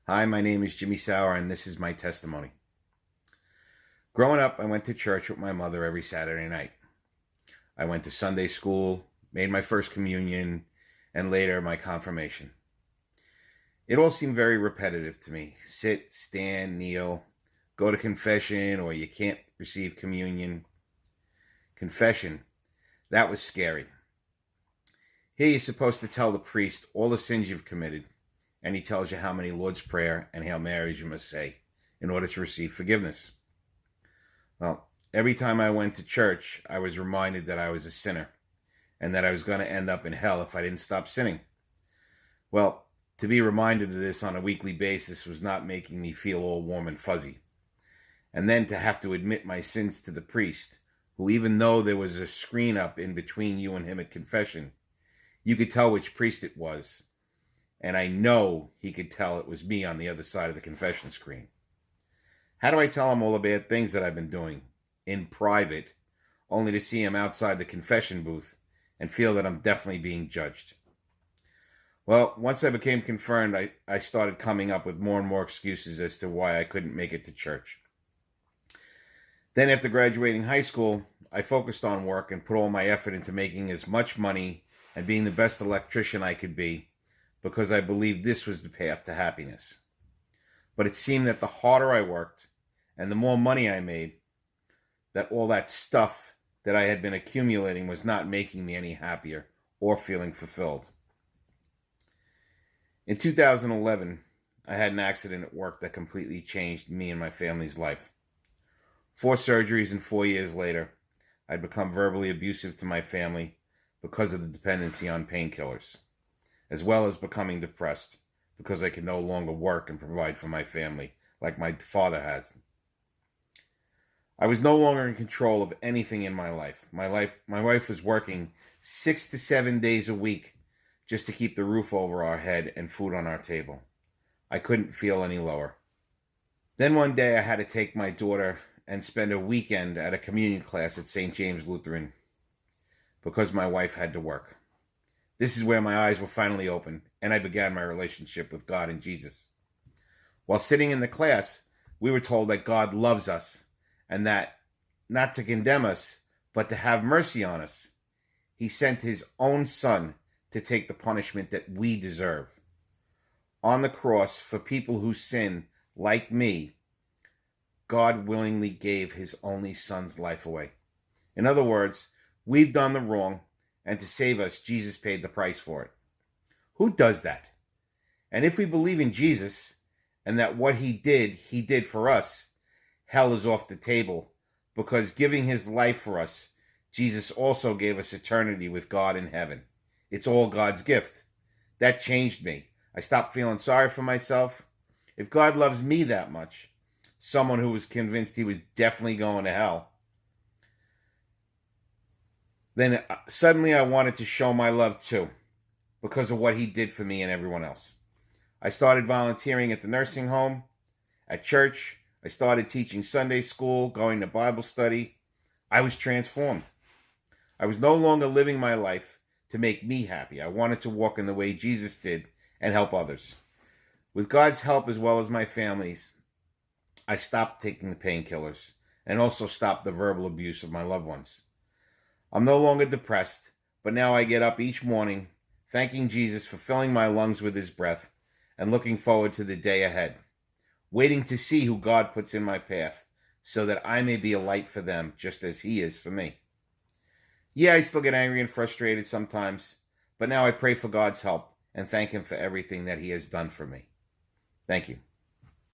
Hi, my name is Jimmy Sauer, and this is my testimony. Growing up, I went to church with my mother every Saturday night. I went to Sunday school, made my first communion, and later my confirmation. It all seemed very repetitive to me. Sit, stand, kneel, go to confession, or you can't receive communion. Confession, that was scary. Here you're supposed to tell the priest all the sins you've committed, and he tells you how many Lord's Prayer and Hail Marys you must say in order to receive forgiveness. Well, every time I went to church, I was reminded that I was a sinner and that I was going to end up in hell if I didn't stop sinning. Well, to be reminded of this on a weekly basis was not making me feel all warm and fuzzy. And then to have to admit my sins to the priest, who, even though there was a screen up in between you and him at confession, you could tell which priest it was. And I know he could tell it was me on the other side of the confession screen. How do I tell him all the bad things that I've been doing in private, only to see him outside the confession booth and feel that I'm definitely being judged? Well, once I became confirmed, I started coming up with more and more excuses as to why I couldn't make it to church. Then after graduating high school, I focused on work and put all my effort into making as much money and being the best electrician I could be, because I believed this was the path to happiness. But it seemed that the harder I worked and the more money I made, that all that stuff that I had been accumulating was not making me any happier or feeling fulfilled. In 2011, I had an accident at work that completely changed me and my family's life. 4 surgeries and 4 years later, I'd become verbally abusive to my family because of the dependency on painkillers, as well as becoming depressed because I could no longer work and provide for my family like my father has. I was no longer in control of anything in my life. My wife was working 6 to 7 days a week just to keep the roof over our head and food on our table. I couldn't feel any lower. Then one day I had to take my daughter and spend a weekend at a communion class at St. James Lutheran because my wife had to work. This is where my eyes were finally open, and I began my relationship with God and Jesus. While sitting in the class, we were told that God loves us, and that not to condemn us, but to have mercy on us. He sent his own Son to take the punishment that we deserve. On the cross, for people who sin, like me, God willingly gave his only Son's life away. In other words, we've done the wrong, and to save us, Jesus paid the price for it. Who does that? And if we believe in Jesus, and that what he did for us, hell is off the table, because giving his life for us, Jesus also gave us eternity with God in heaven. It's all God's gift. That changed me. I stopped feeling sorry for myself. If God loves me that much, someone who was convinced he was definitely going to hell, then suddenly I wanted to show my love too, because of what he did for me and everyone else. I started volunteering at the nursing home, at church. I started teaching Sunday school, going to Bible study. I was transformed. I was no longer living my life to make me happy. I wanted to walk in the way Jesus did and help others. With God's help, as well as my family's, I stopped taking the painkillers and also stopped the verbal abuse of my loved ones. I'm no longer depressed, but now I get up each morning thanking Jesus for filling my lungs with his breath and looking forward to the day ahead, waiting to see who God puts in my path so that I may be a light for them just as he is for me. Yeah, I still get angry and frustrated sometimes, but now I pray for God's help and thank him for everything that he has done for me. Thank you.